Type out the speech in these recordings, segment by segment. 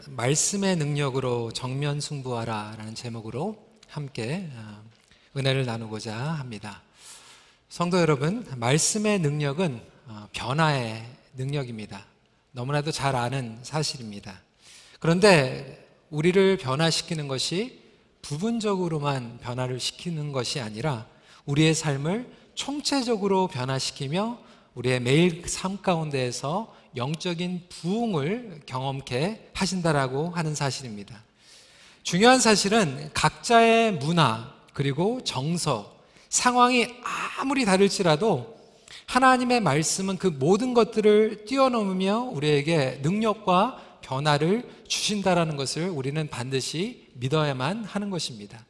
말씀의 능력으로 정면 승부하라 라는 제목으로 함께 은혜를 나누고자 합니다. 성도 여러분, 말씀의 능력은 변화의 능력입니다. 너무나도 잘 아는 사실입니다. 그런데 우리를 변화시키는 것이 부분적으로만 변화를 시키는 것이 아니라 우리의 삶을 총체적으로 변화시키며 우리의 매일 삶 가운데에서 영적인 부흥을 경험케 하신다라고 하는 사실입니다. 중요한 사실은 각자의 문화 그리고 정서, 상황이 아무리 다를지라도 하나님의 말씀은 그 모든 것들을 뛰어넘으며 우리에게 능력과 변화를 주신다라는 것을 우리는 반드시 믿어야만 하는 것입니다.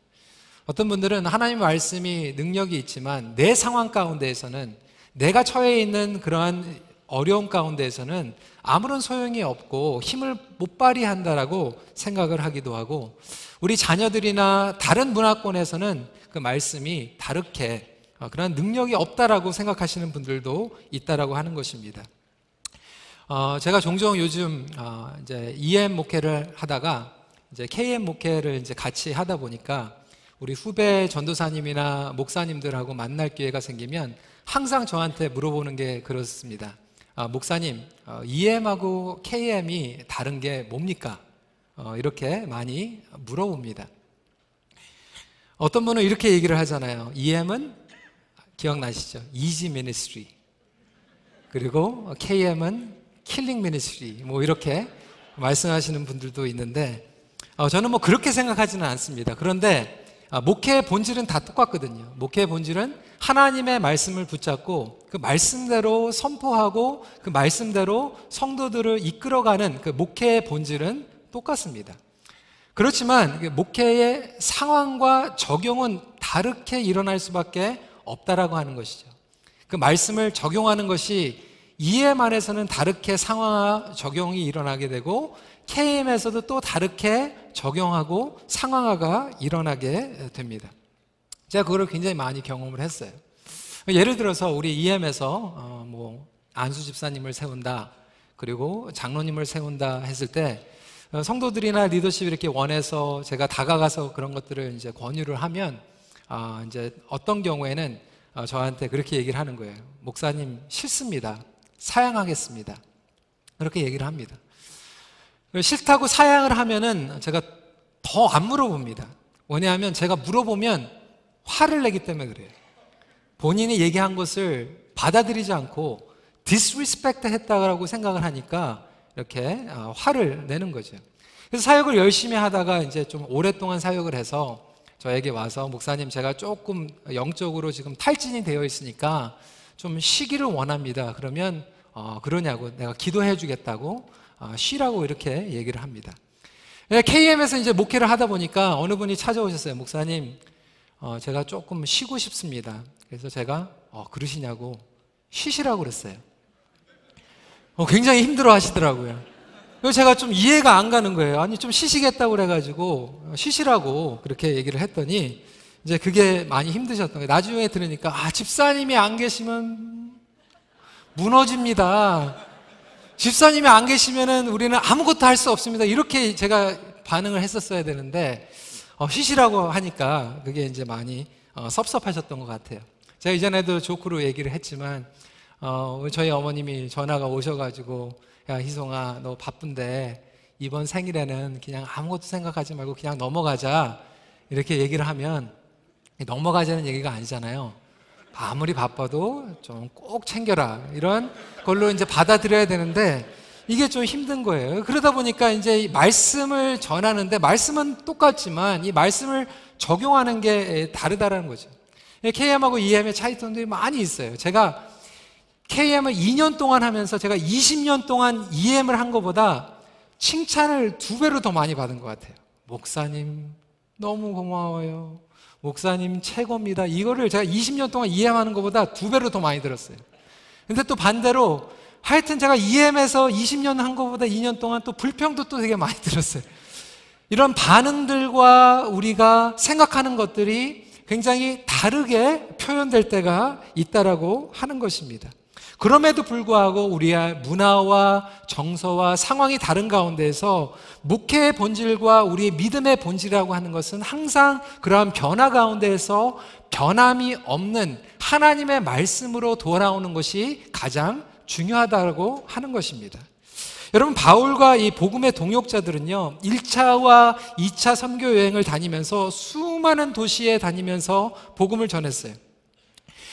어떤 분들은 하나님의 말씀이 능력이 있지만 내 상황 가운데에서는, 내가 처해 있는 그러한 어려움 가운데에서는 아무런 소용이 없고 힘을 못 발휘한다라고 생각을 하기도 하고, 우리 자녀들이나 다른 문화권에서는 그 말씀이 다르게 그런 능력이 없다라고 생각하시는 분들도 있다라고 하는 것입니다. 제가 종종 요즘 이제 EM 목회를 하다가 이제 KM 목회를 이제 같이 하다 보니까 우리 후배 전도사님이나 목사님들하고 만날 기회가 생기면 항상 저한테 물어보는 게 그렇습니다. 목사님, EM하고 KM이 다른 게 뭡니까? 이렇게 많이 물어봅니다. 어떤 분은 이렇게 얘기를 하잖아요. EM은 기억나시죠? Easy Ministry. 그리고 KM은 Killing Ministry. 뭐 이렇게 말씀하시는 분들도 있는데, 저는 뭐 그렇게 생각하지는 않습니다. 그런데 목회의 본질은 다 똑같거든요. 목회의 본질은 하나님의 말씀을 붙잡고 그 말씀대로 선포하고 그 말씀대로 성도들을 이끌어가는 그 목회의 본질은 똑같습니다. 그렇지만 목회의 상황과 적용은 다르게 일어날 수밖에 없다라고 하는 것이죠. 그 말씀을 적용하는 것이 EM 안에서는 다르게 상황화 적용이 일어나게 되고 KM에서도 또 다르게 적용하고 상황화가 일어나게 됩니다. 제가 그걸 굉장히 많이 경험을 했어요. 예를 들어서 우리 EM에서 안수 집사님을 세운다, 그리고 장로님을 세운다 했을 때 성도들이나 리더십이 이렇게 원해서 제가 다가가서 그런 것들을 이제 권유를 하면 이제 어떤 경우에는 저한테 그렇게 얘기를 하는 거예요. 목사님 싫습니다. 사양하겠습니다. 그렇게 얘기를 합니다. 싫다고 사양을 하면은 제가 더 안 물어봅니다. 왜냐하면 제가 물어보면 화를 내기 때문에 그래요. 본인이 얘기한 것을 받아들이지 않고 disrespect 했다고 생각을 하니까 이렇게 화를 내는 거죠. 그래서 사역을 열심히 하다가 이제 좀 오랫동안 사역을 해서 저에게 와서 목사님, 제가 조금 영적으로 지금 탈진이 되어 있으니까 좀 쉬기를 원합니다. 그러면 그러냐고, 내가 기도해 주겠다고 쉬라고 이렇게 얘기를 합니다. KM에서 이제 목회를 하다 보니까 어느 분이 찾아오셨어요. 목사님, 제가 조금 쉬고 싶습니다. 그래서 제가 그러시냐고 쉬시라고 그랬어요. 굉장히 힘들어 하시더라고요. 그래서 제가 좀 이해가 안 가는 거예요. 아니, 좀 쉬시겠다고 그래가지고 쉬시라고 그렇게 얘기를 했더니 이제 그게 많이 힘드셨던 거예요. 나중에 들으니까 집사님이 안 계시면 무너집니다. 집사님이 안 계시면은 우리는 아무것도 할 수 없습니다. 이렇게 제가 반응을 했었어야 되는데 쉬시라고 하니까 그게 이제 많이 섭섭하셨던 것 같아요. 제가 이전에도 조크로 얘기를 했지만 저희 어머님이 전화가 오셔가지고, 야 희송아, 너 바쁜데 이번 생일에는 그냥 아무것도 생각하지 말고 그냥 넘어가자, 이렇게 얘기를 하면, 넘어가자는 얘기가 아니잖아요. 아무리 바빠도 좀 꼭 챙겨라, 이런 걸로 이제 받아들여야 되는데 이게 좀 힘든 거예요. 그러다 보니까 이제 말씀을 전하는데 말씀은 똑같지만 이 말씀을 적용하는 게 다르다라는 거죠. KM하고 EM의 차이점들이 많이 있어요. 제가 KM을 2년 동안 하면서 제가 20년 동안 EM을 한 것보다 칭찬을 2배로 더 많이 받은 것 같아요. 목사님 너무 고마워요. 목사님 최고입니다. 이거를 제가 20년 동안 EM하는 것보다 2배로 더 많이 들었어요. 근데 또 반대로 하여튼 제가 EM에서 20년 한 것보다 2년 동안 또 불평도 또 되게 많이 들었어요. 이런 반응들과 우리가 생각하는 것들이 굉장히 다르게 표현될 때가 있다라고 하는 것입니다. 그럼에도 불구하고 우리의 문화와 정서와 상황이 다른 가운데에서 목회의 본질과 우리의 믿음의 본질이라고 하는 것은 항상 그러한 변화 가운데에서 변함이 없는 하나님의 말씀으로 돌아오는 것이 가장 중요하다고 하는 것입니다. 여러분, 바울과 이 복음의 동역자들은요, 1차와 2차 선교 여행을 다니면서 수많은 도시에 다니면서 복음을 전했어요.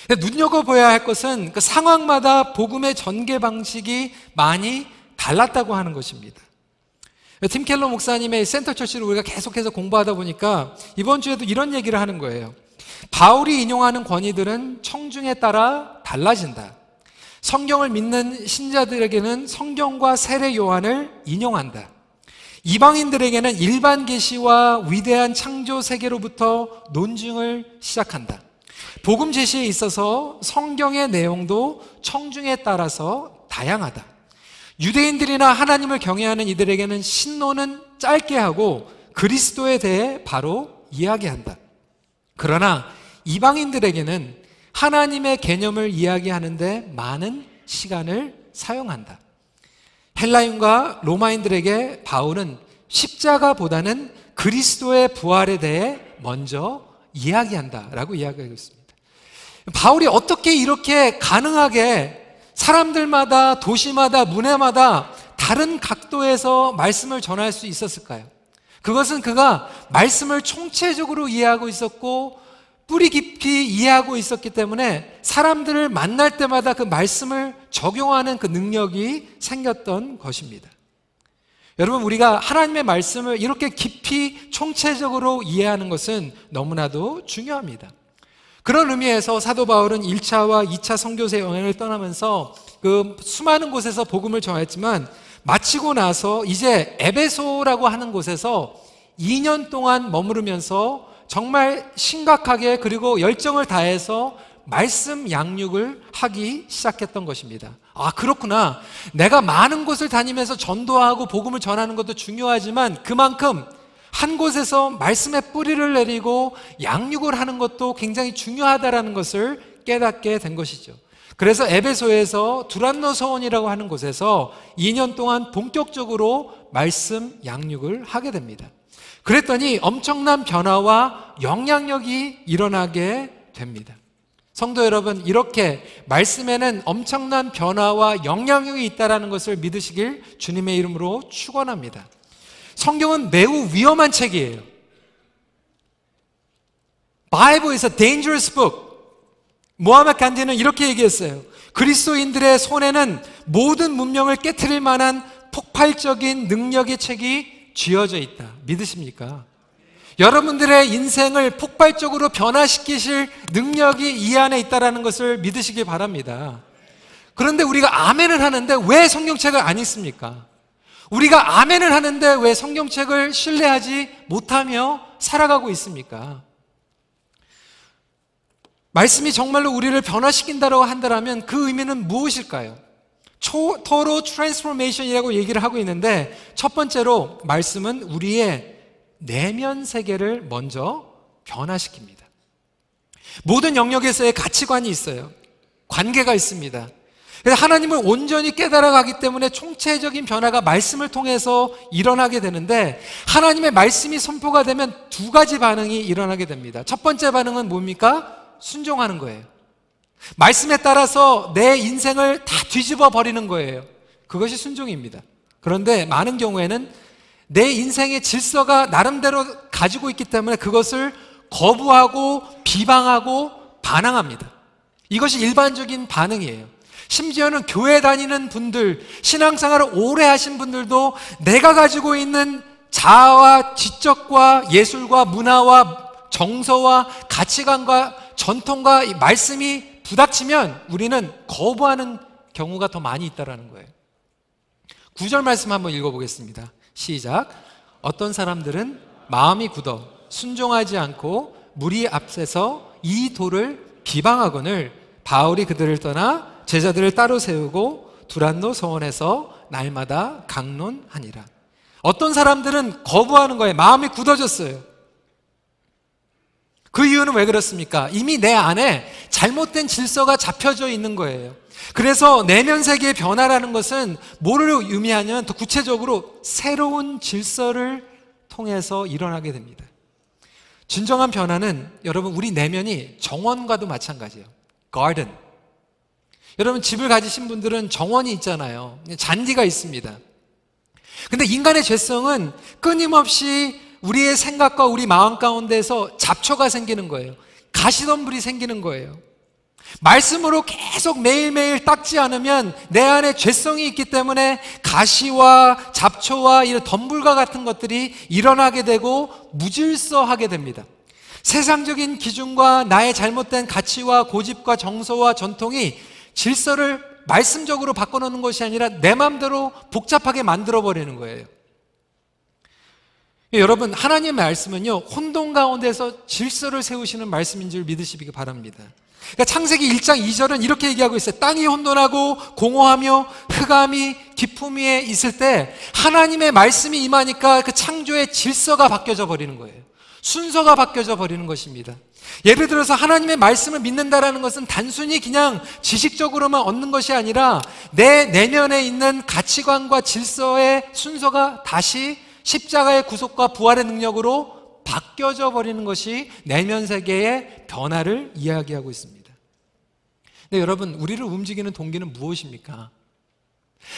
눈여겨봐야 할 것은 그 상황마다 복음의 전개 방식이 많이 달랐다고 하는 것입니다. 팀 켈러 목사님의 센터처치를 우리가 계속해서 공부하다 보니까 이번 주에도 이런 얘기를 하는 거예요. 바울이 인용하는 권위들은 청중에 따라 달라진다. 성경을 믿는 신자들에게는 성경과 세례 요한을 인용한다. 이방인들에게는 일반 계시와 위대한 창조 세계로부터 논증을 시작한다. 복음 제시에 있어서 성경의 내용도 청중에 따라서 다양하다. 유대인들이나 하나님을 경외하는 이들에게는 신론은 짧게 하고 그리스도에 대해 바로 이야기한다. 그러나 이방인들에게는 하나님의 개념을 이야기하는데 많은 시간을 사용한다. 헬라인과 로마인들에게 바울은 십자가보다는 그리스도의 부활에 대해 먼저 이야기한다라고 이야기하고 있습니다. 바울이 어떻게 이렇게 가능하게 사람들마다 도시마다 문화마다 다른 각도에서 말씀을 전할 수 있었을까요? 그것은 그가 말씀을 총체적으로 이해하고 있었고 뿌리 깊이 이해하고 있었기 때문에 사람들을 만날 때마다 그 말씀을 적용하는 그 능력이 생겼던 것입니다. 여러분, 우리가 하나님의 말씀을 이렇게 깊이 총체적으로 이해하는 것은 너무나도 중요합니다. 그런 의미에서 사도 바울은 1차와 2차 선교세 여행을 떠나면서 그 수많은 곳에서 복음을 전했지만 마치고 나서 이제 에베소라고 하는 곳에서 2년 동안 머무르면서 정말 심각하게 그리고 열정을 다해서 말씀 양육을 하기 시작했던 것입니다. 아, 그렇구나. 내가 많은 곳을 다니면서 전도하고 복음을 전하는 것도 중요하지만 그만큼 한 곳에서 말씀의 뿌리를 내리고 양육을 하는 것도 굉장히 중요하다라는 것을 깨닫게 된 것이죠. 그래서 에베소에서 두란노 서원이라고 하는 곳에서 2년 동안 본격적으로 말씀 양육을 하게 됩니다. 그랬더니 엄청난 변화와 영향력이 일어나게 됩니다. 성도 여러분, 이렇게 말씀에는 엄청난 변화와 영향력이 있다는 것을 믿으시길 주님의 이름으로 축원합니다. 성경은 매우 위험한 책이에요. Bible is a dangerous book. 모하메드 간디는 이렇게 얘기했어요. 그리스도인들의 손에는 모든 문명을 깨트릴 만한 폭발적인 능력의 책이 쥐어져 있다. 믿으십니까? 여러분들의 인생을 폭발적으로 변화시키실 능력이 이 안에 있다는 것을 믿으시기 바랍니다. 그런데 우리가 아멘을 하는데 왜 성경책을 안 읽습니까? 우리가 아멘을 하는데 왜 성경책을 신뢰하지 못하며 살아가고 있습니까? 말씀이 정말로 우리를 변화시킨다고 한다면 그 의미는 무엇일까요? 토로 트랜스포메이션이라고 얘기를 하고 있는데 첫 번째로 말씀은 우리의 내면 세계를 먼저 변화시킵니다. 모든 영역에서의 가치관이 있어요. 관계가 있습니다. 그래서 하나님을 온전히 깨달아가기 때문에 총체적인 변화가 말씀을 통해서 일어나게 되는데 하나님의 말씀이 선포가 되면 두 가지 반응이 일어나게 됩니다. 첫 번째 반응은 뭡니까? 순종하는 거예요. 말씀에 따라서 내 인생을 다 뒤집어 버리는 거예요. 그것이 순종입니다. 그런데 많은 경우에는 내 인생의 질서가 나름대로 가지고 있기 때문에 그것을 거부하고 비방하고 반항합니다. 이것이 일반적인 반응이에요. 심지어는 교회 다니는 분들, 신앙생활을 오래 하신 분들도 내가 가지고 있는 자아와 지적과 예술과 문화와 정서와 가치관과 전통과 이 말씀이 부닥치면 우리는 거부하는 경우가 더 많이 있다는 거예요. 9절 말씀 한번 읽어보겠습니다. 시작. 어떤 사람들은 마음이 굳어 순종하지 않고 무리 앞에서 이 도를 비방하거늘 바울이 그들을 떠나 제자들을 따로 세우고 두란노 서원에서 날마다 강론하니라. 어떤 사람들은 거부하는 거예요. 마음이 굳어졌어요. 그 이유는 왜 그렇습니까? 이미 내 안에 잘못된 질서가 잡혀져 있는 거예요. 그래서 내면 세계의 변화라는 것은 뭐를 의미하냐면 더 구체적으로 새로운 질서를 통해서 일어나게 됩니다. 진정한 변화는 여러분 우리 내면이 정원과도 마찬가지예요. garden. 여러분 집을 가지신 분들은 정원이 있잖아요. 잔디가 있습니다. 근데 인간의 죄성은 끊임없이 우리의 생각과 우리 마음 가운데서 잡초가 생기는 거예요. 가시덤불이 생기는 거예요. 말씀으로 계속 매일매일 닦지 않으면 내 안에 죄성이 있기 때문에 가시와 잡초와 이런 덤불과 같은 것들이 일어나게 되고 무질서하게 됩니다. 세상적인 기준과 나의 잘못된 가치와 고집과 정서와 전통이 질서를 말씀적으로 바꿔놓는 것이 아니라 내 마음대로 복잡하게 만들어버리는 거예요. 여러분, 하나님의 말씀은요, 혼돈 가운데서 질서를 세우시는 말씀인 줄 믿으시기 바랍니다. 그러니까 창세기 1장 2절은 이렇게 얘기하고 있어요. 땅이 혼돈하고 공허하며 흑암이 깊음 위에 있을 때 하나님의 말씀이 임하니까 그 창조의 질서가 바뀌어져 버리는 거예요. 순서가 바뀌어져 버리는 것입니다. 예를 들어서 하나님의 말씀을 믿는다라는 것은 단순히 그냥 지식적으로만 얻는 것이 아니라 내 내면에 있는 가치관과 질서의 순서가 다시 십자가의 구속과 부활의 능력으로 바뀌어져 버리는 것이 내면 세계의 변화를 이야기하고 있습니다. 근데 여러분, 우리를 움직이는 동기는 무엇입니까?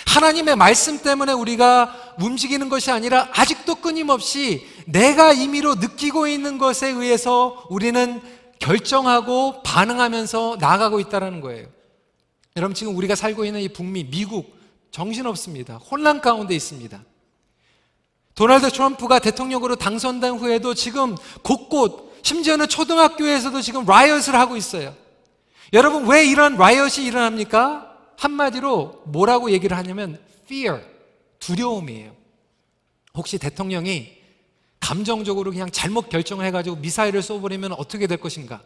하나님의 말씀 때문에 우리가 움직이는 것이 아니라 아직도 끊임없이 내가 임의로 느끼고 있는 것에 의해서 우리는 결정하고 반응하면서 나아가고 있다는 거예요. 여러분, 지금 우리가 살고 있는 이 북미, 미국 정신없습니다. 혼란 가운데 있습니다. 도널드 트럼프가 대통령으로 당선된 후에도 지금 곳곳, 심지어는 초등학교에서도 지금 라이엇을 하고 있어요. 여러분, 왜 이런 라이엇이 일어납니까? 한마디로 뭐라고 얘기를 하냐면 fear, 두려움이에요. 혹시 대통령이 감정적으로 그냥 잘못 결정을 해가지고 미사일을 쏘버리면 어떻게 될 것인가?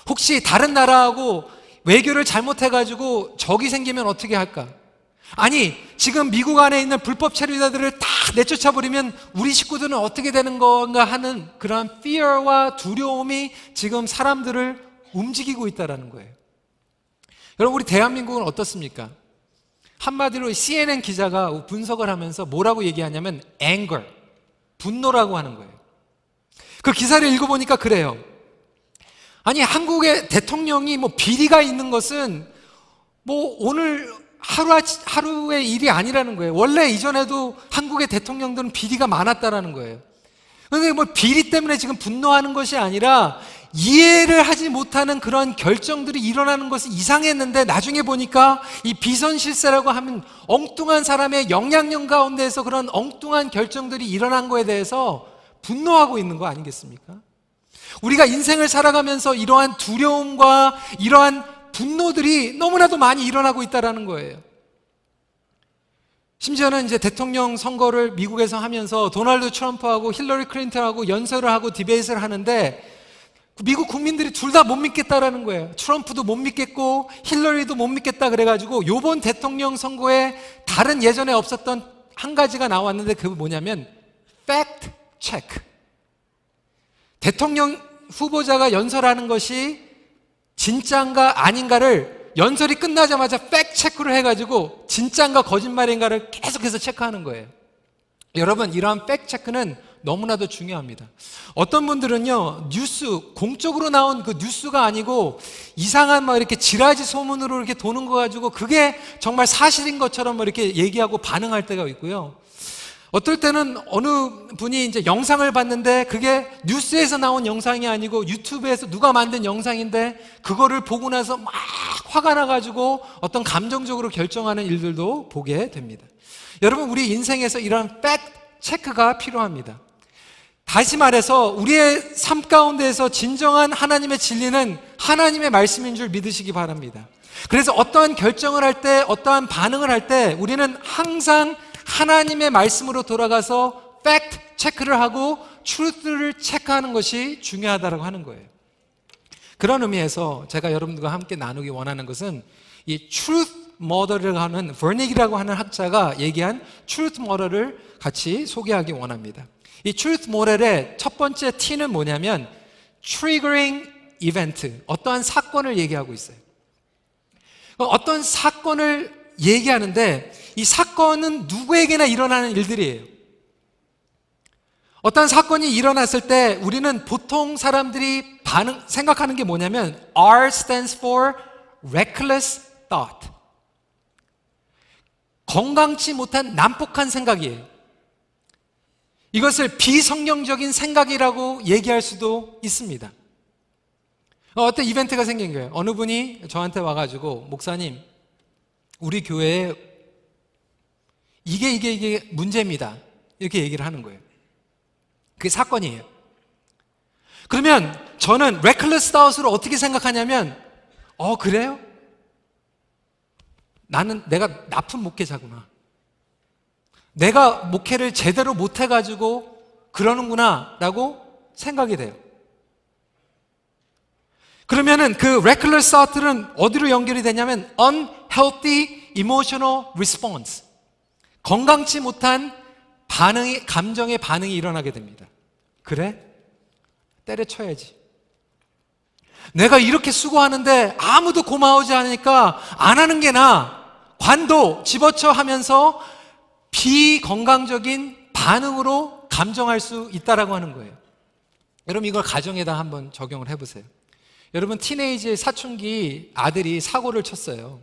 혹시 다른 나라하고 외교를 잘못해가지고 적이 생기면 어떻게 할까? 아니, 지금 미국 안에 있는 불법 체류자들을 다 내쫓아버리면 우리 식구들은 어떻게 되는 건가 하는 그런 fear와 두려움이 지금 사람들을 움직이고 있다는 거예요. 여러분, 우리 대한민국은 어떻습니까? 한마디로 CNN 기자가 분석을 하면서 뭐라고 얘기하냐면 anger, 분노라고 하는 거예요. 그 기사를 읽어보니까 그래요. 아니, 한국의 대통령이 뭐 비리가 있는 것은 뭐 오늘 하루의 일이 아니라는 거예요. 원래 이전에도 한국의 대통령들은 비리가 많았다라는 거예요. 그런데 뭐 비리 때문에 지금 분노하는 것이 아니라 이해를 하지 못하는 그런 결정들이 일어나는 것이 이상했는데 나중에 보니까 이 비선실세라고 하면 엉뚱한 사람의 영향력 가운데에서 그런 엉뚱한 결정들이 일어난 거에 대해서 분노하고 있는 거 아니겠습니까? 우리가 인생을 살아가면서 이러한 두려움과 이러한 분노들이 너무나도 많이 일어나고 있다는 거예요. 심지어는 이제 대통령 선거를 미국에서 하면서 도널드 트럼프하고 힐러리 클린턴하고 연설을 하고 디베이트를 하는데 미국 국민들이 둘 다 못 믿겠다라는 거예요. 트럼프도 못 믿겠고 힐러리도 못 믿겠다 그래가지고 이번 대통령 선거에 다른 예전에 없었던 한 가지가 나왔는데 그게 뭐냐면 fact check. 대통령 후보자가 연설하는 것이 진짜인가 아닌가를 연설이 끝나자마자 팩트 체크를 해가지고 진짜인가 거짓말인가를 계속해서 체크하는 거예요. 여러분, 이러한 팩트 체크는 너무나도 중요합니다. 어떤 분들은요, 뉴스, 공적으로 나온 그 뉴스가 아니고 이상한 막 이렇게 지라시 소문으로 이렇게 도는 거 가지고 그게 정말 사실인 것처럼 이렇게 얘기하고 반응할 때가 있고요. 어떨 때는 어느 분이 이제 영상을 봤는데 그게 뉴스에서 나온 영상이 아니고 유튜브에서 누가 만든 영상인데 그거를 보고 나서 막 화가 나가지고 어떤 감정적으로 결정하는 일들도 보게 됩니다. 여러분, 우리 인생에서 이런 팩트 체크가 필요합니다. 다시 말해서 우리의 삶 가운데에서 진정한 하나님의 진리는 하나님의 말씀인 줄 믿으시기 바랍니다. 그래서 어떠한 결정을 할 때, 어떠한 반응을 할 때 우리는 항상 하나님의 말씀으로 돌아가서 팩트 체크를 하고 트루스를 체크하는 것이 중요하다고 하는 거예요. 그런 의미에서 제가 여러분들과 함께 나누기 원하는 것은 이 트루스 머더를 하는 버닉이라고 하는 학자가 얘기한 트루스 머더를 같이 소개하기 원합니다. 이 트루스 모델의 첫 번째 T는 뭐냐면 triggering event, 어떠한 사건을 얘기하고 있어요. 어떤 사건을 얘기하는데 이 사건은 누구에게나 일어나는 일들이에요. 어떤 사건이 일어났을 때 우리는 보통 사람들이 생각하는 게 뭐냐면 R stands for reckless thought. 건강치 못한 난폭한 생각이에요. 이것을 비성경적인 생각이라고 얘기할 수도 있습니다. 어떤 이벤트가 생긴 거예요. 어느 분이 저한테 와가지고 목사님, 우리 교회에 이게 문제입니다. 이렇게 얘기를 하는 거예요. 그게 사건이에요. 그러면 저는 reckless thought으로 어떻게 생각하냐면 그래요? 내가 나쁜 목회자구나. 내가 목회를 제대로 못해가지고 그러는구나 라고 생각이 돼요. 그러면은 그 reckless thought는 어디로 연결이 되냐면 unhealthy emotional response, 건강치 못한 감정의 반응이 일어나게 됩니다. 그래? 때려쳐야지. 내가 이렇게 수고하는데 아무도 고마워하지 않으니까 안 하는 게 나아. 관도 집어쳐 하면서 비건강적인 반응으로 감정할 수 있다라고 하는 거예요. 여러분 이걸 가정에다 한번 적용을 해보세요. 여러분 티네이지 사춘기 아들이 사고를 쳤어요.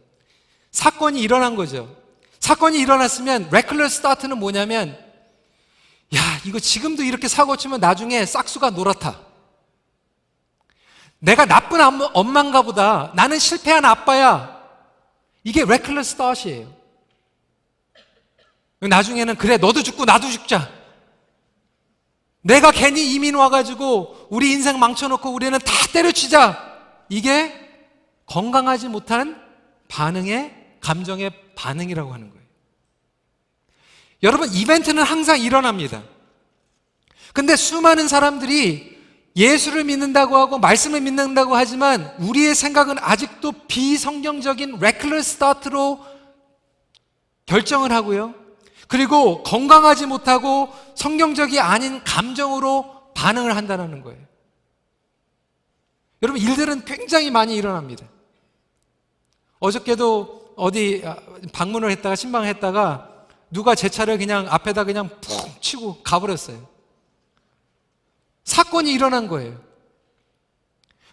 사건이 일어난 거죠. 사건이 일어났으면 reckless thought는 뭐냐면 이거 지금도 이렇게 사고 치면 나중에 싹수가 노랗다. 내가 나쁜 엄마인가 보다. 나는 실패한 아빠야. 이게 reckless thought이에요. 나중에는 그래 너도 죽고 나도 죽자. 내가 괜히 이민 와가지고 우리 인생 망쳐놓고 우리는 다 때려치자. 이게 건강하지 못한 감정의 반응이라고 하는 거예요. 여러분 이벤트는 항상 일어납니다. 근데 수많은 사람들이 예수를 믿는다고 하고 말씀을 믿는다고 하지만 우리의 생각은 아직도 비성경적인 reckless thought로 결정을 하고요. 그리고 건강하지 못하고 성경적이 아닌 감정으로 반응을 한다는 거예요. 여러분 일들은 굉장히 많이 일어납니다. 어저께도 어디 방문을 했다가 신방을 했다가 누가 제 차를 그냥 앞에다 그냥 푹 치고 가버렸어요. 사건이 일어난 거예요.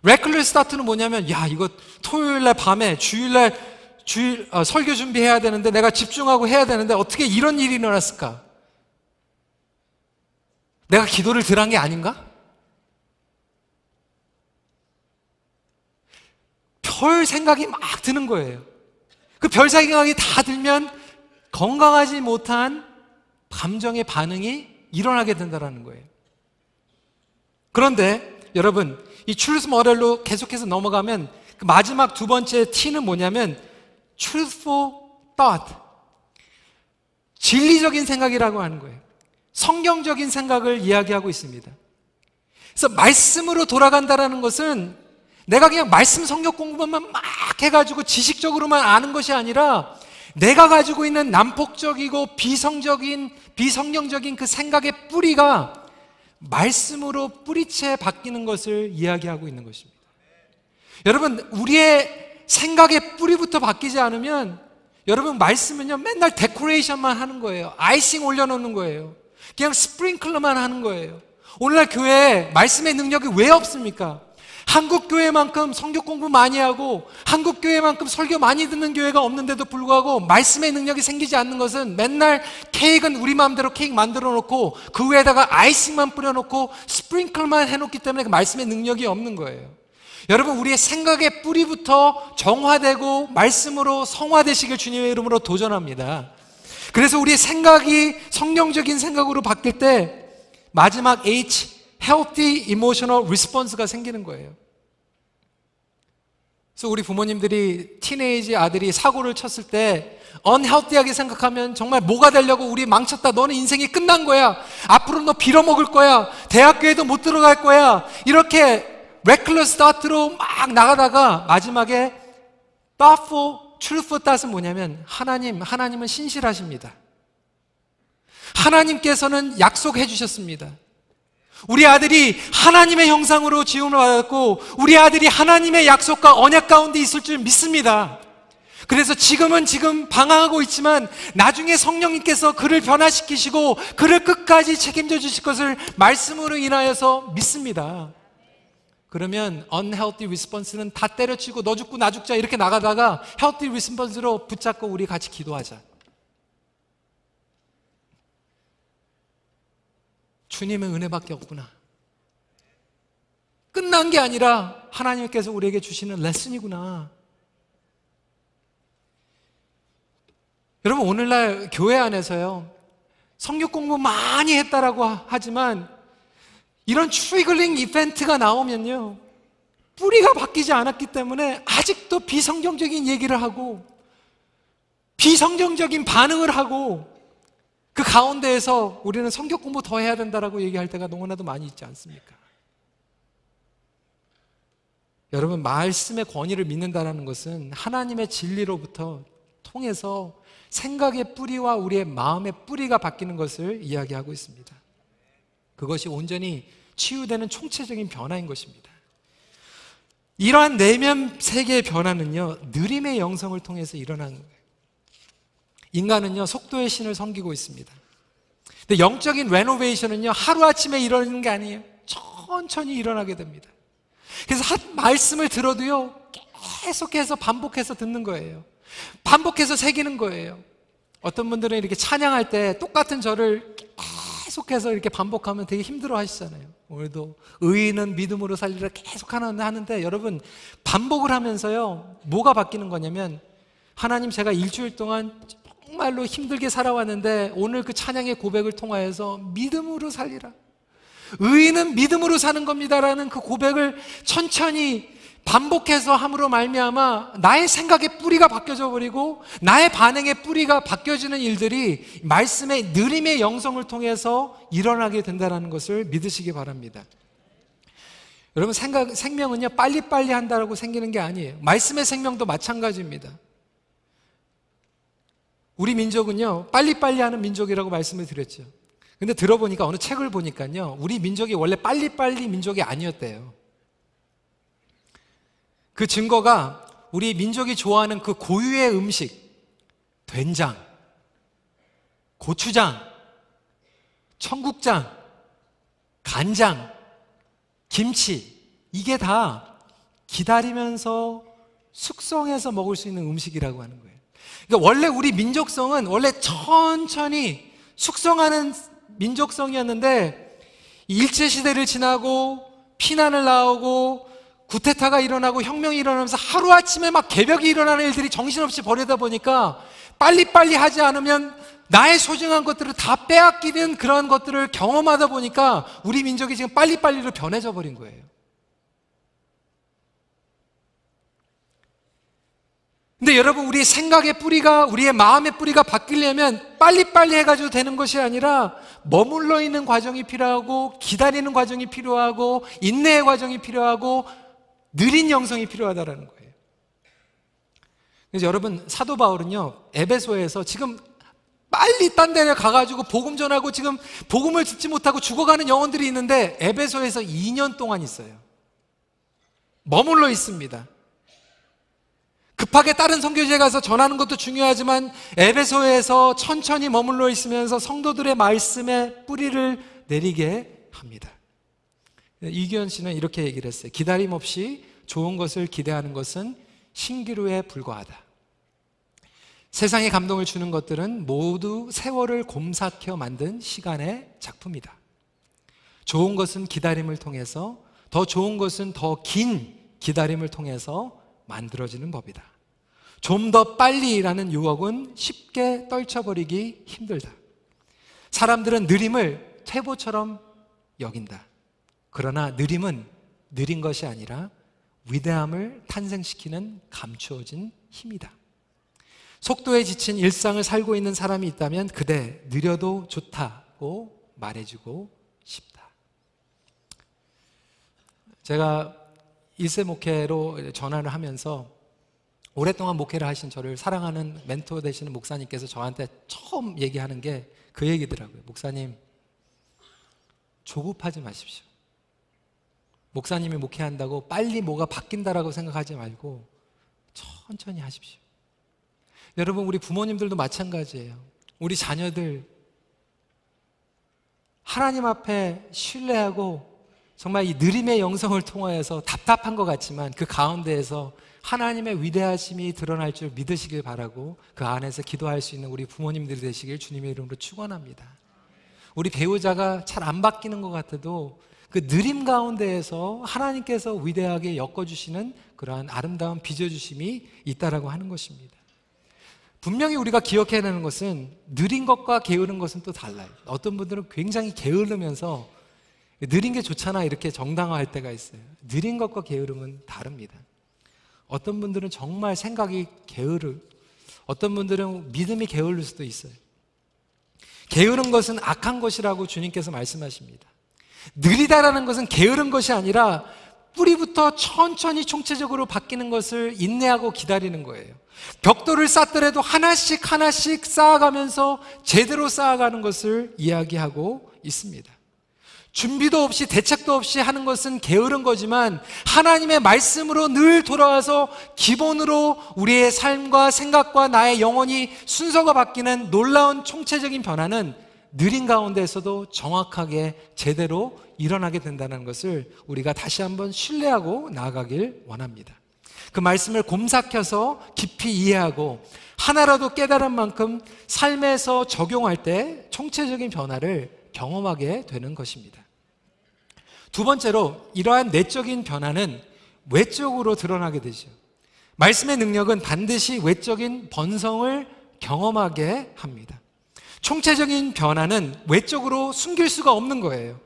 reckless thought는 뭐냐면 이거 토요일날 밤에 주일 설교 준비해야 되는데 내가 집중하고 해야 되는데 어떻게 이런 일이 일어났을까? 내가 기도를 덜 한 게 아닌가? 별 생각이 막 드는 거예요. 그 별 생각이 다 들면 건강하지 못한 감정의 반응이 일어나게 된다는 거예요. 그런데 여러분 이 truth model로 계속해서 넘어가면 그 마지막 두 번째 T는 뭐냐면 truthful thought, 진리적인 생각이라고 하는 거예요. 성경적인 생각을 이야기하고 있습니다. 그래서 말씀으로 돌아간다는 것은 내가 그냥 말씀 성경 공부만 막 해가지고 지식적으로만 아는 것이 아니라 내가 가지고 있는 난폭적이고 비성경적인 그 생각의 뿌리가 말씀으로 뿌리채 바뀌는 것을 이야기하고 있는 것입니다. 여러분 우리의 생각의 뿌리부터 바뀌지 않으면 여러분 말씀은요 맨날 데코레이션만 하는 거예요. 아이싱 올려놓는 거예요. 그냥 스프링클러만 하는 거예요. 오늘날 교회에 말씀의 능력이 왜 없습니까? 한국 교회만큼 성경 공부 많이 하고 한국 교회만큼 설교 많이 듣는 교회가 없는데도 불구하고 말씀의 능력이 생기지 않는 것은 맨날 케이크는 우리 마음대로 케이크 만들어 놓고 그 위에다가 아이싱만 뿌려놓고 스프링클만 해놓기 때문에 그 말씀의 능력이 없는 거예요. 여러분 우리의 생각의 뿌리부터 정화되고 말씀으로 성화되시길 주님의 이름으로 도전합니다. 그래서 우리의 생각이 성경적인 생각으로 바뀔 때 마지막 H, healthy emotional response가 생기는 거예요. 그래서 우리 부모님들이 티네이지 아들이 사고를 쳤을 때 unhealthy하게 생각하면 정말 뭐가 되려고 우리 망쳤다. 너는 인생이 끝난 거야. 앞으로 너 빌어먹을 거야. 대학교에도 못 들어갈 거야. 이렇게 reckless thought로 막 나가다가 마지막에 thoughtful, truthful thought은 뭐냐면 하나님은 신실하십니다. 하나님께서는 약속해 주셨습니다. 우리 아들이 하나님의 형상으로 지음을 받았고 우리 아들이 하나님의 약속과 언약 가운데 있을 줄 믿습니다. 그래서 지금 방황하고 있지만 나중에 성령님께서 그를 변화시키시고 그를 끝까지 책임져 주실 것을 말씀으로 인하여서 믿습니다. 그러면 unhealthy response는 다 때려치고 너 죽고 나 죽자 이렇게 나가다가 healthy response로 붙잡고 우리 같이 기도하자. 주님의 은혜밖에 없구나. 끝난 게 아니라 하나님께서 우리에게 주시는 레슨이구나. 여러분, 오늘날 교회 안에서요, 성경 공부 많이 했다라고 하지만 이런 트리글링 이벤트가 나오면요, 뿌리가 바뀌지 않았기 때문에 아직도 비성경적인 얘기를 하고 비성경적인 반응을 하고 그 가운데에서 우리는 성경 공부 더 해야 된다라고 얘기할 때가 너무나도 많이 있지 않습니까? 여러분, 말씀의 권위를 믿는다는 것은 하나님의 진리로부터 통해서 생각의 뿌리와 우리의 마음의 뿌리가 바뀌는 것을 이야기하고 있습니다. 그것이 온전히 치유되는 총체적인 변화인 것입니다. 이러한 내면 세계의 변화는요, 느림의 영성을 통해서 일어나는 거예요. 인간은요, 속도의 신을 섬기고 있습니다. 근데 영적인 레노베이션은요, 하루아침에 일어나는 게 아니에요. 천천히 일어나게 됩니다. 그래서 말씀을 들어도요, 계속해서 반복해서 듣는 거예요. 반복해서 새기는 거예요. 어떤 분들은 이렇게 찬양할 때 똑같은 절을 계속해서 이렇게 반복하면 되게 힘들어 하시잖아요. 오늘도 의인은 믿음으로 살리라 계속 하는데 여러분, 반복을 하면서요, 뭐가 바뀌는 거냐면, 하나님, 제가 일주일 동안 정말로 힘들게 살아왔는데 오늘 그 찬양의 고백을 통하여서 믿음으로 살리라, 의인은 믿음으로 사는 겁니다라는 그 고백을 천천히 반복해서 함으로 말미암아 나의 생각의 뿌리가 바뀌어져 버리고 나의 반응의 뿌리가 바뀌어지는 일들이 말씀의 느림의 영성을 통해서 일어나게 된다는 것을 믿으시기 바랍니다. 여러분, 생명은요, 빨리빨리 한다고 생기는 게 아니에요. 말씀의 생명도 마찬가지입니다. 우리 민족은요, 빨리빨리 하는 민족이라고 말씀을 드렸죠. 근데 들어보니까, 어느 책을 보니까요, 우리 민족이 원래 빨리빨리 민족이 아니었대요. 그 증거가 우리 민족이 좋아하는 그 고유의 음식, 된장, 고추장, 청국장, 간장, 김치, 이게 다 기다리면서 숙성해서 먹을 수 있는 음식이라고 하는 거예요. 그러니까 원래 우리 민족성은 원래 천천히 숙성하는 민족성이었는데, 일제시대를 지나고 피난을 나오고 구테타가 일어나고 혁명이 일어나면서 하루아침에 막 개벽이 일어나는 일들이 정신없이 벌이다 보니까 빨리빨리 하지 않으면 나의 소중한 것들을 다 빼앗기는 그런 것들을 경험하다 보니까 우리 민족이 지금 빨리빨리로 변해져 버린 거예요. 근데 여러분, 우리의 생각의 뿌리가, 우리의 마음의 뿌리가 바뀌려면 빨리빨리 해가지고 되는 것이 아니라 머물러 있는 과정이 필요하고, 기다리는 과정이 필요하고, 인내의 과정이 필요하고, 느린 영성이 필요하다는 거예요. 그래서 여러분, 사도 바울은요, 에베소에서 지금 빨리 딴 데를 가가지고 복음 전하고 지금 복음을 듣지 못하고 죽어가는 영혼들이 있는데 에베소에서 2년 동안 있어요. 머물러 있습니다. 급하게 다른 선교지에 가서 전하는 것도 중요하지만 에베소에서 천천히 머물러 있으면서 성도들의 말씀에 뿌리를 내리게 합니다. 이규현 씨는 이렇게 얘기를 했어요. 기다림 없이 좋은 것을 기대하는 것은 신기루에 불과하다. 세상에 감동을 주는 것들은 모두 세월을 곰삭혀 만든 시간의 작품이다. 좋은 것은 기다림을 통해서, 더 좋은 것은 더 긴 기다림을 통해서 만들어지는 법이다. 좀 더 빨리라는 유혹은 쉽게 떨쳐버리기 힘들다. 사람들은 느림을 퇴보처럼 여긴다. 그러나 느림은 느린 것이 아니라 위대함을 탄생시키는 감추어진 힘이다. 속도에 지친 일상을 살고 있는 사람이 있다면 그대 느려도 좋다고 말해주고 싶다. 제가 1세 목회로 전화를 하면서 오랫동안 목회를 하신 저를 사랑하는 멘토 되시는 목사님께서 저한테 처음 얘기하는 게 그 얘기더라고요. 목사님, 조급하지 마십시오. 목사님이 목회한다고 빨리 뭐가 바뀐다라고 생각하지 말고 천천히 하십시오. 여러분, 우리 부모님들도 마찬가지예요. 우리 자녀들 하나님 앞에 신뢰하고 정말 이 느림의 영성을 통하여서 답답한 것 같지만 그 가운데에서 하나님의 위대하심이 드러날 줄 믿으시길 바라고 그 안에서 기도할 수 있는 우리 부모님들이 되시길 주님의 이름으로 축원합니다. 우리 배우자가 잘 안 바뀌는 것 같아도 그 느림 가운데에서 하나님께서 위대하게 엮어주시는 그러한 아름다운 빚어주심이 있다라고 하는 것입니다. 분명히 우리가 기억해야 하는 것은 느린 것과 게으른 것은 또 달라요. 어떤 분들은 굉장히 게으르면서 느린 게 좋잖아 이렇게 정당화할 때가 있어요. 느린 것과 게으름은 다릅니다. 어떤 분들은 정말 생각이 어떤 분들은 믿음이 게을릴 수도 있어요. 게으른 것은 악한 것이라고 주님께서 말씀하십니다. 느리다라는 것은 게으른 것이 아니라 뿌리부터 천천히 총체적으로 바뀌는 것을 인내하고 기다리는 거예요. 벽돌을 쌓더라도 하나씩 하나씩 쌓아가면서 제대로 쌓아가는 것을 이야기하고 있습니다. 준비도 없이 대책도 없이 하는 것은 게으른 거지만 하나님의 말씀으로 늘 돌아와서 기본으로 우리의 삶과 생각과 나의 영혼이 순서가 바뀌는 놀라운 총체적인 변화는 느린 가운데에서도 정확하게 제대로 일어나게 된다는 것을 우리가 다시 한번 신뢰하고 나아가길 원합니다. 그 말씀을 곰삭혀서 깊이 이해하고 하나라도 깨달은 만큼 삶에서 적용할 때 총체적인 변화를 경험하게 되는 것입니다. 두 번째로 이러한 내적인 변화는 외적으로 드러나게 되죠. 말씀의 능력은 반드시 외적인 번성을 경험하게 합니다. 총체적인 변화는 외적으로 숨길 수가 없는 거예요.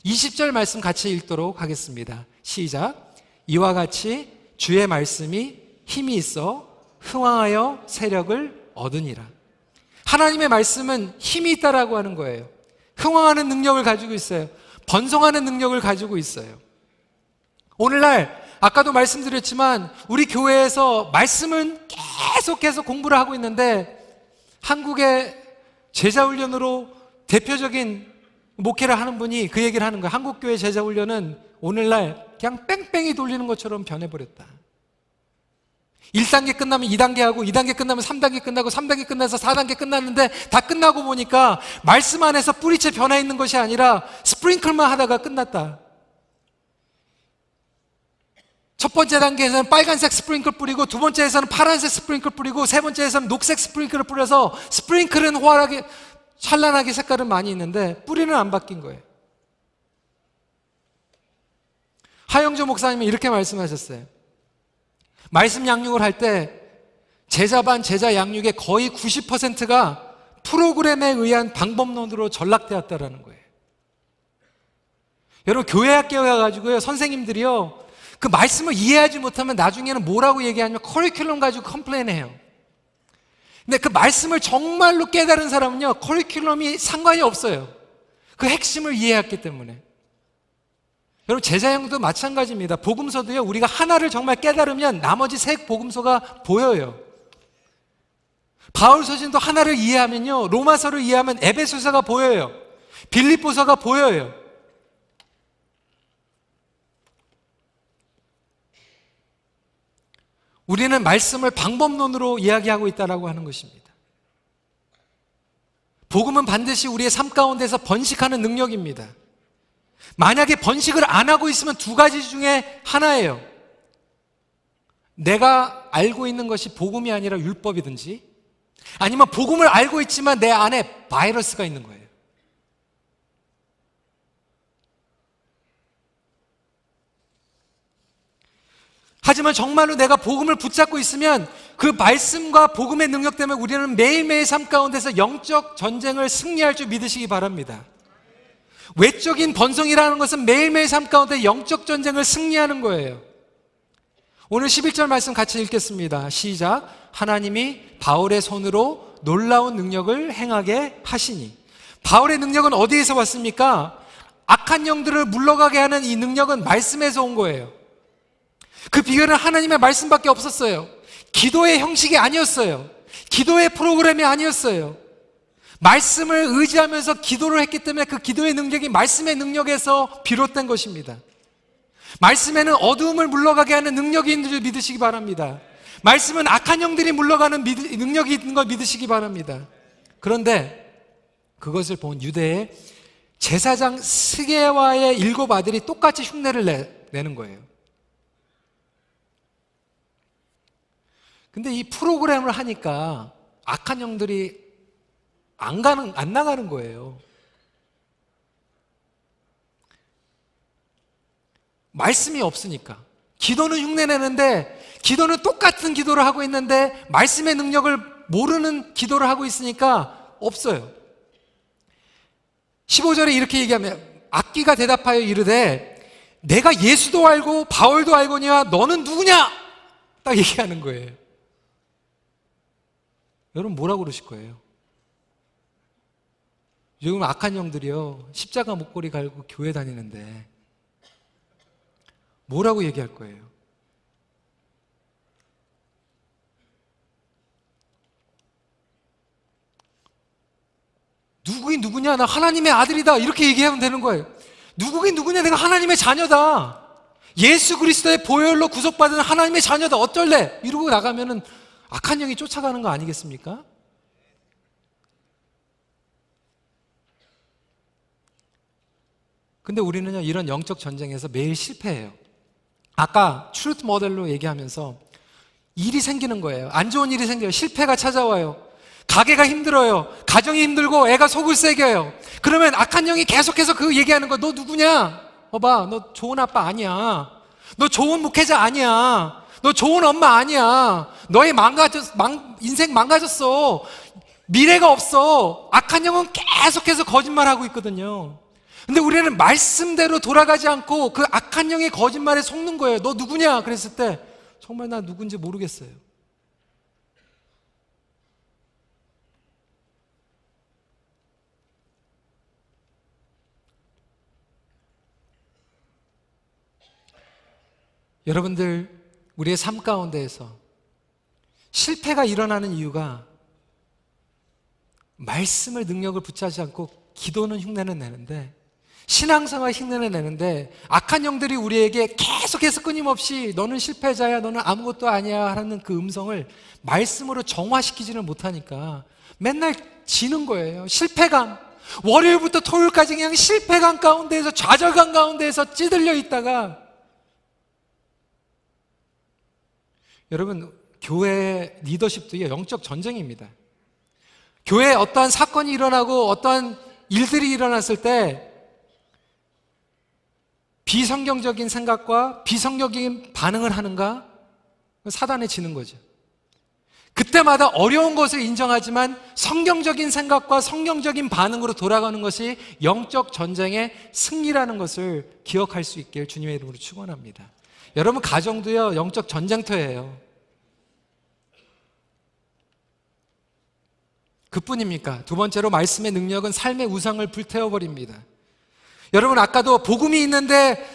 20절 말씀 같이 읽도록 하겠습니다. 시작. 이와 같이 주의 말씀이 힘이 있어 흥왕하여 세력을 얻으니라. 하나님의 말씀은 힘이 있다라고 하는 거예요. 흥왕하는 능력을 가지고 있어요. 번성하는 능력을 가지고 있어요. 오늘날 아까도 말씀드렸지만 우리 교회에서 말씀은 계속해서 공부를 하고 있는데 한국의 제자훈련으로 대표적인 목회를 하는 분이 그 얘기를 하는 거예요. 한국교회 제자훈련은 오늘날 그냥 뺑뺑이 돌리는 것처럼 변해버렸다. 1단계 끝나면 2단계 하고 2단계 끝나면 3단계 끝나고 3단계 끝나서 4단계 끝났는데 다 끝나고 보니까 말씀 안에서 뿌리째 변화 있는 것이 아니라 스프링클만 하다가 끝났다. 첫 번째 단계에서는 빨간색 스프링클 뿌리고 두 번째에서는 파란색 스프링클 뿌리고 세 번째에서는 녹색 스프링클을 뿌려서 스프링클은 호활하게 찬란하게 색깔은 많이 있는데 뿌리는 안 바뀐 거예요. 하영조 목사님이 이렇게 말씀하셨어요. 말씀 양육을 할 때 제자 반 제자 양육의 거의 90%가 프로그램에 의한 방법론으로 전락되었다라는 거예요. 여러분 교회 학교에 가가지고요 선생님들이요 그 말씀을 이해하지 못하면 나중에는 뭐라고 얘기하냐면 커리큘럼 가지고 컴플레인해요. 근데 그 말씀을 정말로 깨달은 사람은요 커리큘럼이 상관이 없어요. 그 핵심을 이해했기 때문에. 여러분 제자형도 마찬가지입니다. 복음서도요 우리가 하나를 정말 깨달으면 나머지 세 복음서가 보여요. 바울서신도 하나를 이해하면요 로마서를 이해하면 에베소서가 보여요. 빌립보서가 보여요. 우리는 말씀을 방법론으로 이야기하고 있다고 하는 것입니다. 복음은 반드시 우리의 삶 가운데서 번식하는 능력입니다. 만약에 번식을 안 하고 있으면 두 가지 중에 하나예요. 내가 알고 있는 것이 복음이 아니라 율법이든지 아니면 복음을 알고 있지만 내 안에 바이러스가 있는 거예요. 하지만 정말로 내가 복음을 붙잡고 있으면 그 말씀과 복음의 능력 때문에 우리는 매일매일 삶 가운데서 영적 전쟁을 승리할 줄 믿으시기 바랍니다. 외적인 번성이라는 것은 매일매일 삶 가운데 영적 전쟁을 승리하는 거예요. 오늘 11절 말씀 같이 읽겠습니다. 시작. 하나님이 바울의 손으로 놀라운 능력을 행하게 하시니. 바울의 능력은 어디에서 왔습니까? 악한 영들을 물러가게 하는 이 능력은 말씀에서 온 거예요. 그 비결은 하나님의 말씀밖에 없었어요. 기도의 형식이 아니었어요. 기도의 프로그램이 아니었어요. 말씀을 의지하면서 기도를 했기 때문에 그 기도의 능력이 말씀의 능력에서 비롯된 것입니다. 말씀에는 어두움을 물러가게 하는 능력이 있는 줄 믿으시기 바랍니다. 말씀은 악한 영들이 물러가는 능력이 있는 걸 믿으시기 바랍니다. 그런데 그것을 본 유대의 제사장 스게와의 7 아들이 똑같이 흉내를 내는 거예요. 근데 이 프로그램을 하니까 악한 영들이 안 나가는 거예요. 말씀이 없으니까. 기도는 흉내내는데, 기도는 똑같은 기도를 하고 있는데 말씀의 능력을 모르는 기도를 하고 있으니까 없어요. 15절에 이렇게 얘기하면, 악기가 대답하여 이르되 내가 예수도 알고 바울도 알거니와 너는 누구냐? 딱 얘기하는 거예요. 여러분 뭐라고 그러실 거예요? 요즘 악한 영들이요, 십자가 목걸이 갈고 교회 다니는데 뭐라고 얘기할 거예요? 누구긴 누구냐? 나 하나님의 아들이다. 이렇게 얘기하면 되는 거예요. 누구긴 누구냐? 내가 하나님의 자녀다. 예수 그리스도의 보혈로 구속받은 하나님의 자녀다. 어쩔래? 이러고 나가면은 악한 영이 쫓아가는 거 아니겠습니까? 근데 우리는요, 이런 영적 전쟁에서 매일 실패해요. 아까 트루트 모델로 얘기하면서 일이 생기는 거예요. 안 좋은 일이 생겨요. 실패가 찾아와요. 가게가 힘들어요. 가정이 힘들고 애가 속을 새겨요. 그러면 악한 영이 계속해서 그 얘기하는 거, 너 누구냐? 봐, 너 좋은 아빠 아니야. 너 좋은 목회자 아니야. 너 좋은 엄마 아니야. 너의 인생 망가졌어. 미래가 없어. 악한 영은 계속해서 거짓말하고 있거든요. 근데 우리는 말씀대로 돌아가지 않고 그 악한 영의 거짓말에 속는 거예요. 너 누구냐? 그랬을 때 정말 나 누군지 모르겠어요. 여러분들, 우리의 삶 가운데에서 실패가 일어나는 이유가 말씀을 능력을 붙잡지 않고 기도는 흉내는 내는데, 신앙생활 흉내는 내는데 악한 영들이 우리에게 계속해서 끊임없이 너는 실패자야, 너는 아무것도 아니야 하는 그 음성을 말씀으로 정화시키지는 못하니까 맨날 지는 거예요. 실패감. 월요일부터 토요일까지 그냥 실패감 가운데에서, 좌절감 가운데에서 찌들려 있다가, 여러분, 교회 리더십도 영적 전쟁입니다. 교회에 어떠한 사건이 일어나고 어떠한 일들이 일어났을 때 비성경적인 생각과 비성경적인 반응을 하는가? 사단에 지는 거죠. 그때마다 어려운 것을 인정하지만 성경적인 생각과 성경적인 반응으로 돌아가는 것이 영적 전쟁의 승리라는 것을 기억할 수 있길 주님의 이름으로 축원합니다. 여러분, 가정도요, 영적 전쟁터예요. 그뿐입니까? 두 번째로, 말씀의 능력은 삶의 우상을 불태워버립니다. 여러분, 아까도 복음이 있는데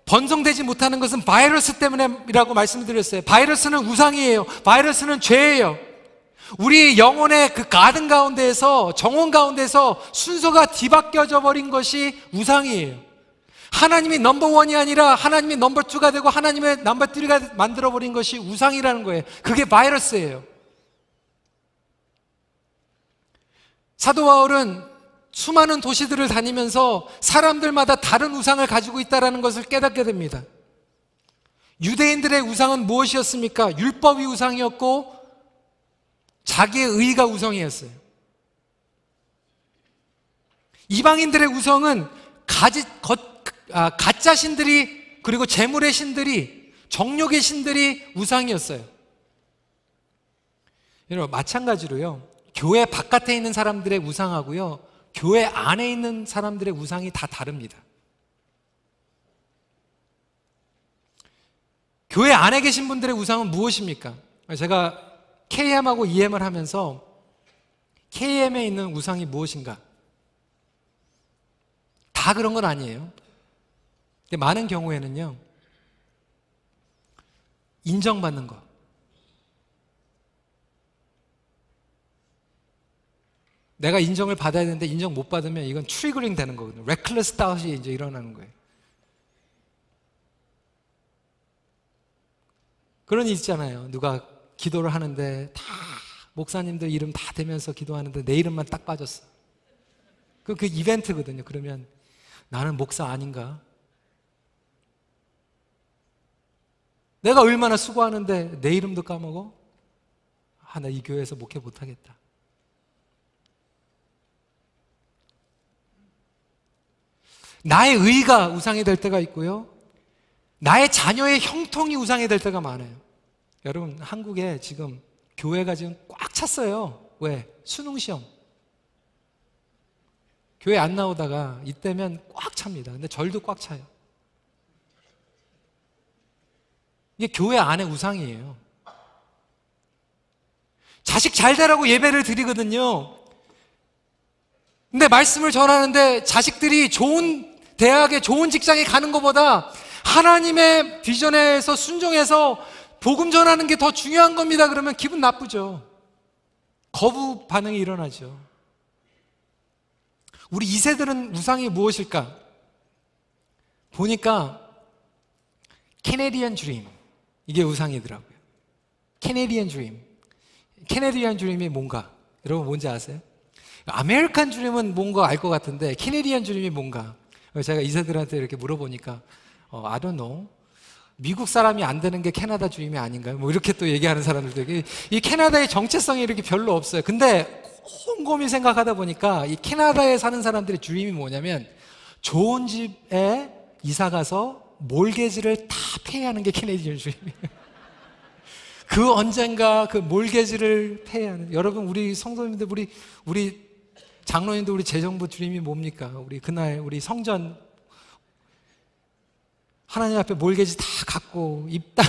번성되지 못하는 것은 바이러스 때문이라고 말씀드렸어요. 바이러스는 우상이에요. 바이러스는 죄예요. 우리 영혼의 그 가든 가운데에서, 정원 가운데서 순서가 뒤바뀌어져 버린 것이 우상이에요. 하나님이 넘버원이 아니라 하나님이 넘버2가 되고 하나님의 넘버3가 만들어버린 것이 우상이라는 거예요. 그게 바이러스예요. 사도 바울은 수많은 도시들을 다니면서 사람들마다 다른 우상을 가지고 있다는 것을 깨닫게 됩니다. 유대인들의 우상은 무엇이었습니까? 율법이 우상이었고 자기의 의가 우상이었어요. 이방인들의 우상은 가짜 신들이, 그리고 재물의 신들이, 정욕의 신들이 우상이었어요. 여러분, 마찬가지로요, 교회 바깥에 있는 사람들의 우상하고요, 교회 안에 있는 사람들의 우상이 다 다릅니다. 교회 안에 계신 분들의 우상은 무엇입니까? 제가 KM하고 EM을 하면서 KM에 있는 우상이 무엇인가? 다 그런 건 아니에요. 근데 많은 경우에는요, 인정받는 것, 내가 인정을 받아야 되는데 인정 못 받으면 이건 트리거링 되는 거거든요. 레클러스 다운이 이제 일어나는 거예요. 그런 일 있잖아요. 누가 기도를 하는데 다 목사님들 이름 다 대면서 기도하는데 내 이름만 딱 빠졌어. 그 이벤트거든요. 그러면 나는 목사 아닌가? 내가 얼마나 수고하는데 내 이름도 까먹어? 나 이 교회에서 목회 못하겠다. 나의 의가 우상이 될 때가 있고요, 나의 자녀의 형통이 우상이 될 때가 많아요. 여러분, 한국에 지금 교회가 지금 꽉 찼어요. 왜? 수능시험. 교회 안 나오다가 이때면 꽉 찹니다. 근데 절도 꽉 차요. 이게 교회 안에 우상이에요. 자식 잘 되라고 예배를 드리거든요. 근데 말씀을 전하는데 자식들이 좋은 대학에 좋은 직장에 가는 것보다 하나님의 비전에서 순종해서 복음 전하는 게 더 중요한 겁니다. 그러면 기분 나쁘죠. 거부 반응이 일어나죠. 우리 2세들은 우상이 무엇일까? 보니까 캐네디언 드림, 이게 우상이더라고요. 캐네디언 드림. 캐네디언 드림이 뭔가? 여러분 뭔지 아세요? 아메리칸 드림은 뭔가 알 것 같은데 캐네디언 드림이 뭔가? 제가 2세들한테 이렇게 물어보니까 I don't know. 미국 사람이 안 되는 게 캐나다 드림이 아닌가요? 뭐 이렇게 또 얘기하는 사람들도, 이 캐나다의 정체성이 이렇게 별로 없어요. 근데 곰곰이 생각하다 보니까 이 캐나다에 사는 사람들의 드림이 뭐냐면 좋은 집에 이사 가서 몰개지를 다 페이하는 게 캐네디언 드림이에요. 그 언젠가 그 몰개지를 페이하는, 여러분 우리 성도님들, 우리 장로님들, 우리 재정부 드림이 뭡니까? 우리 그날 우리 성전 하나님 앞에 몰개지 다 갖고 입당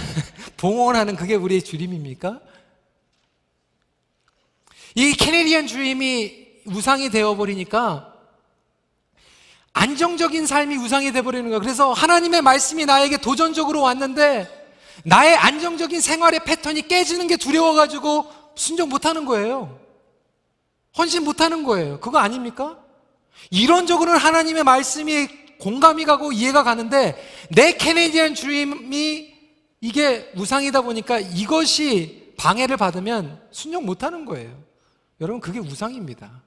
봉헌하는, 그게 우리의 드림입니까? 이 캐네디언 드림이 우상이 되어버리니까 안정적인 삶이 우상이 되어버리는 거예요. 그래서 하나님의 말씀이 나에게 도전적으로 왔는데 나의 안정적인 생활의 패턴이 깨지는 게 두려워가지고 순종 못하는 거예요. 헌신 못하는 거예요. 그거 아닙니까? 이론적으로는 하나님의 말씀이 공감이 가고 이해가 가는데 내 캐네디언 드림이 이게 우상이다 보니까 이것이 방해를 받으면 순종 못하는 거예요. 여러분, 그게 우상입니다.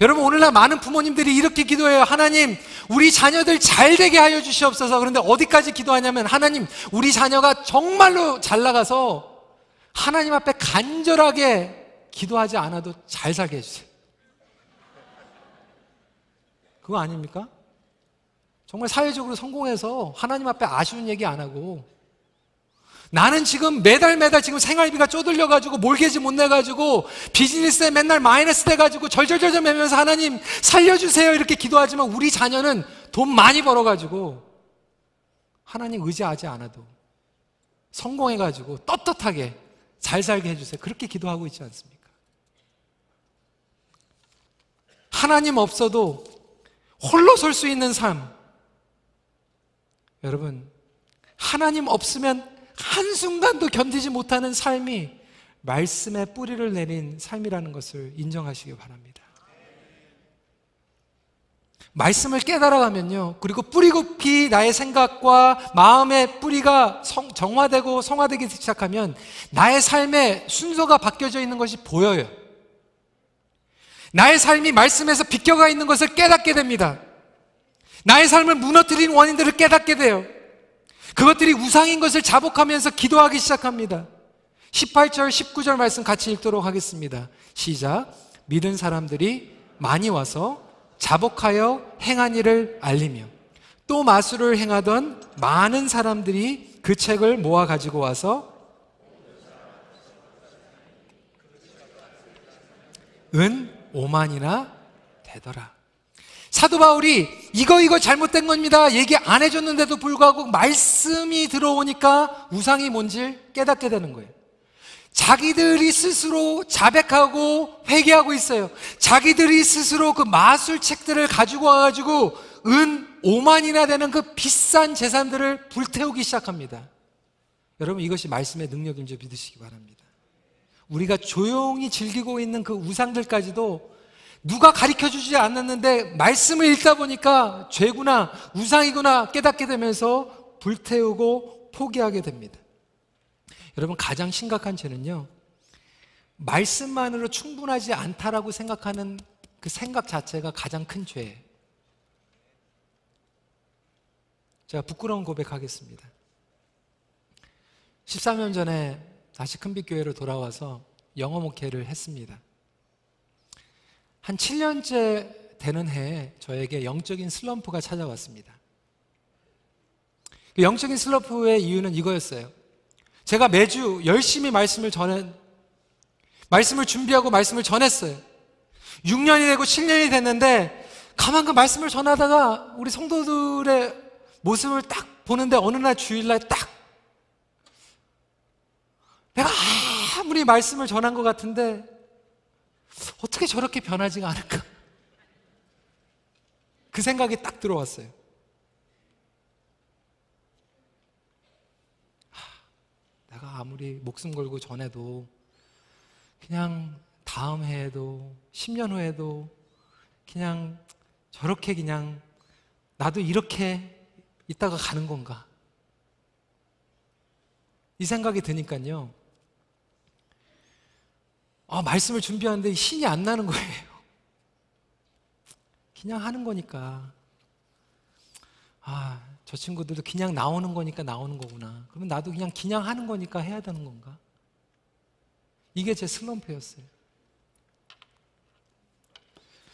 여러분, 오늘날 많은 부모님들이 이렇게 기도해요. 하나님, 우리 자녀들 잘 되게 하여 주시옵소서. 그런데 어디까지 기도하냐면, 하나님, 우리 자녀가 정말로 잘 나가서 하나님 앞에 간절하게 기도하지 않아도 잘 살게 해주세요. 그거 아닙니까? 정말 사회적으로 성공해서 하나님 앞에 아쉬운 얘기 안 하고, 나는 지금 매달 지금 생활비가 쪼들려가지고 몰개지 못 내가지고 비즈니스에 맨날 마이너스 돼가지고 절절절절 매면서 하나님 살려주세요 이렇게 기도하지만 우리 자녀는 돈 많이 벌어가지고 하나님 의지하지 않아도 성공해가지고 떳떳하게 잘 살게 해주세요. 그렇게 기도하고 있지 않습니까? 하나님 없어도 홀로 설 수 있는 삶. 여러분, 하나님 없으면 한순간도 견디지 못하는 삶이 말씀에 뿌리를 내린 삶이라는 것을 인정하시기 바랍니다. 말씀을 깨달아가면요, 그리고 뿌리 깊이 나의 생각과 마음의 뿌리가 정화되고 성화되기 시작하면 나의 삶의 순서가 바뀌어져 있는 것이 보여요. 나의 삶이 말씀에서 비껴가 있는 것을 깨닫게 됩니다. 나의 삶을 무너뜨린 원인들을 깨닫게 돼요. 그것들이 우상인 것을 자복하면서 기도하기 시작합니다. 18절, 19절 말씀 같이 읽도록 하겠습니다. 시작. 믿은 사람들이 많이 와서 자복하여 행한 일을 알리며 또 마술을 행하던 많은 사람들이 그 책을 모아 가지고 와서 은 5만이나 되더라. 사도 바울이 이거 잘못된 겁니다 얘기 안 해줬는데도 불구하고 말씀이 들어오니까 우상이 뭔지 깨닫게 되는 거예요. 자기들이 스스로 자백하고 회개하고 있어요. 자기들이 스스로 그 마술책들을 가지고 와가지고 은 5만이나 되는 그 비싼 재산들을 불태우기 시작합니다. 여러분, 이것이 말씀의 능력인 줄 믿으시기 바랍니다. 우리가 조용히 즐기고 있는 그 우상들까지도 누가 가르쳐주지 않았는데 말씀을 읽다 보니까 죄구나 우상이구나 깨닫게 되면서 불태우고 포기하게 됩니다. 여러분, 가장 심각한 죄는요, 말씀만으로 충분하지 않다라고 생각하는 그 생각 자체가 가장 큰 죄예요. 제가 부끄러운 고백하겠습니다. 13년 전에 다시 큰빛교회로 돌아와서 영어 목회를 했습니다. 한 7년째 되는 해에 저에게 영적인 슬럼프가 찾아왔습니다. 그 영적인 슬럼프의 이유는 이거였어요. 제가 매주 열심히 말씀을 준비하고 말씀을 전했어요. 6년이 되고 7년이 됐는데 가만 그 말씀을 전하다가 우리 성도들의 모습을 딱 보는데 어느 날 주일날 딱 내가 아무리 말씀을 전한 것 같은데 어떻게 저렇게 변하지가 않을까? 그 생각이 딱 들어왔어요. 내가 아무리 목숨 걸고 전해도 그냥 다음 해에도 10년 후에도 그냥 저렇게 그냥 나도 이렇게 있다가 가는 건가? 이 생각이 드니까요, 말씀을 준비하는데 신이 안 나는 거예요. 그냥 하는 거니까. 저 친구들도 그냥 나오는 거니까 나오는 거구나. 그러면 나도 그냥 하는 거니까 해야 되는 건가? 이게 제 슬럼프였어요.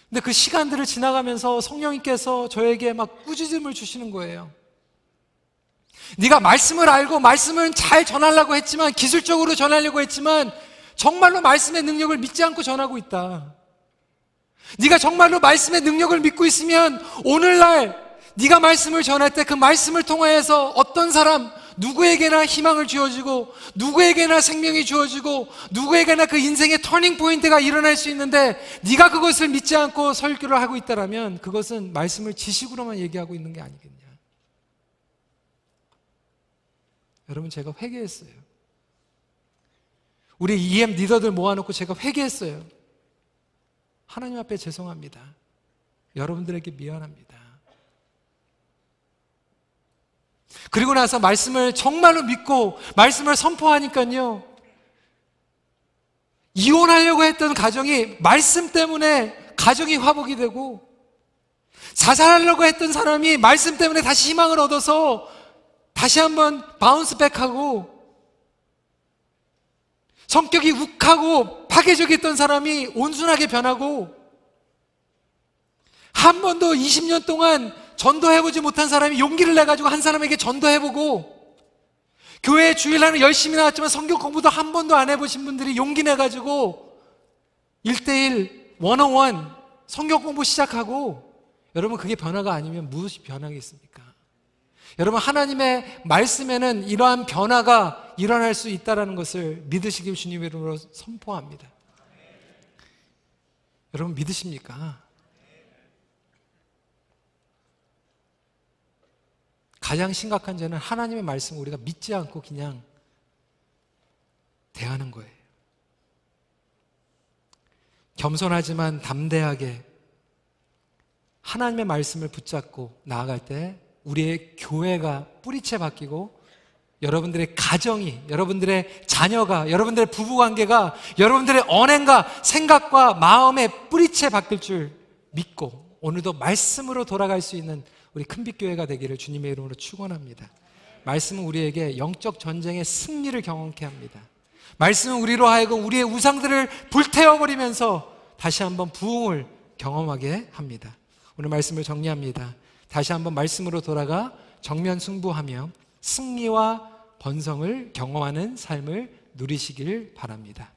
근데 그 시간들을 지나가면서 성령님께서 저에게 막 꾸짖음을 주시는 거예요. 네가 말씀을 알고 말씀을 잘 전하려고 했지만, 기술적으로 전하려고 했지만 정말로 말씀의 능력을 믿지 않고 전하고 있다. 네가 정말로 말씀의 능력을 믿고 있으면 오늘날 네가 말씀을 전할 때 그 말씀을 통하여서 어떤 사람, 누구에게나 희망을 주어지고 누구에게나 생명이 주어지고 누구에게나 그 인생의 터닝 포인트가 일어날 수 있는데, 네가 그것을 믿지 않고 설교를 하고 있다면 그것은 말씀을 지식으로만 얘기하고 있는 게 아니겠냐. 여러분, 제가 회개했어요. 우리 EM 리더들 모아놓고 제가 회개했어요. 하나님 앞에 죄송합니다. 여러분들에게 미안합니다. 그리고 나서 말씀을 정말로 믿고 말씀을 선포하니까요, 이혼하려고 했던 가정이 말씀 때문에 가정이 화복이 되고, 자살하려고 했던 사람이 말씀 때문에 다시 희망을 얻어서 다시 한번 바운스백하고, 성격이 욱하고 파괴적이었던 사람이 온순하게 변하고, 한 번도 20년 동안 전도해보지 못한 사람이 용기를 내가지고 한 사람에게 전도해보고, 교회에 주일날은 열심히 나왔지만 성경 공부도 한 번도 안 해보신 분들이 용기 내가지고 1:1, 101 성경 공부 시작하고, 여러분, 그게 변화가 아니면 무엇이 변화겠습니까? 여러분, 하나님의 말씀에는 이러한 변화가 일어날 수 있다는 것을 믿으시길 주님의 이름으로 선포합니다. 여러분, 믿으십니까? 가장 심각한 죄는 하나님의 말씀을 우리가 믿지 않고 그냥 대하는 거예요. 겸손하지만 담대하게 하나님의 말씀을 붙잡고 나아갈 때 우리의 교회가 뿌리채 바뀌고, 여러분들의 가정이, 여러분들의 자녀가, 여러분들의 부부관계가, 여러분들의 언행과 생각과 마음의 뿌리채 바뀔 줄 믿고 오늘도 말씀으로 돌아갈 수 있는 우리 큰빛교회가 되기를 주님의 이름으로 축원합니다. 말씀은 우리에게 영적 전쟁의 승리를 경험케 합니다. 말씀은 우리로 하여금 우리의 우상들을 불태워버리면서 다시 한번 부흥을 경험하게 합니다. 오늘 말씀을 정리합니다. 다시 한번 말씀으로 돌아가 정면 승부하며 승리와 번성을 경험하는 삶을 누리시길 바랍니다.